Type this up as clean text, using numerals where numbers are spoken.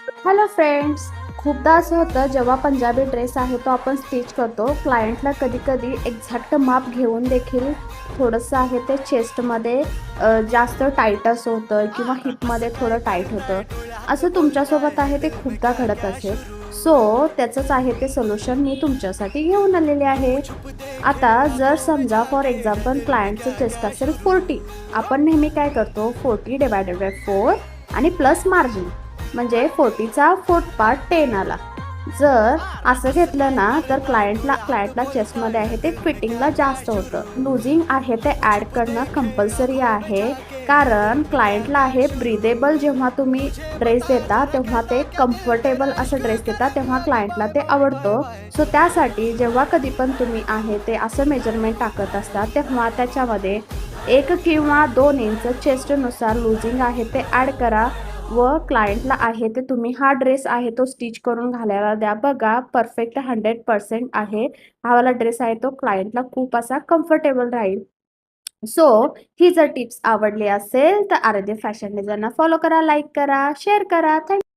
Hello friends. खूपदा असं होतं जेव्हा पंजाबी ड्रेस आहे तो आपण स्टिच करतो, क्लायंटला कधी-कधी एक्झॅक्ट माप घेऊन देखील थोडंसं आहे ते चेस्टमध्ये जास्त टाईट असं होतं किंवा हिपमध्ये थोडं टाईट होतं. असं तुमच्यासोबत आहे ते खूपदा घडत असेल. सो त्याचंच आहे ते सोल्युशन मी तुमच्यासाठी घेऊन आलेले आहे. आता जर समजा फॉर एक्झाम्पल क्लायंटचं चेस्ट असेल 40, आपण नेहमी काय करतो 40 डिवायडेड बाय 4 आणि प्लस मार्जिन म्हणजे 40चा फोर्थ पार्ट 10 आला. जर असं घेतलं ना तर क्लायंटला चेस्टमध्ये आहे ते फिटिंगला जास्त होतं. लूजिंग आहे ते ॲड करणं कंपल्सरी आहे. कारण क्लायंटला आहे ब्रीदेबल जेव्हा तुम्ही ड्रेस देता तेव्हा ते कम्फर्टेबल असं ड्रेस देता तेव्हा क्लायंटला ते आवडतं. सो त्यासाठी जेव्हा कधी पण तुम्ही आहे ते असं मेजरमेंट टाकत असता तेव्हा त्याच्यामध्ये 1 किंवा 2 इंच चेस्टनुसार लूजिंग आहे ते ॲड करा व क्लायंटला आहे ते तुम्ही हा ड्रेस आहे तो स्टिच करून घालायला द्या. बघा परफेक्ट 100% आहे. हा वाला ड्रेस आहे तो क्लायंटला खूप असा कम्फर्टेबल राहील. सो ही जर टिप्स आवडली असेल तर आराध्य फॅशन डिझाइनला फॉलो करा, लाईक करा, शेअर करा.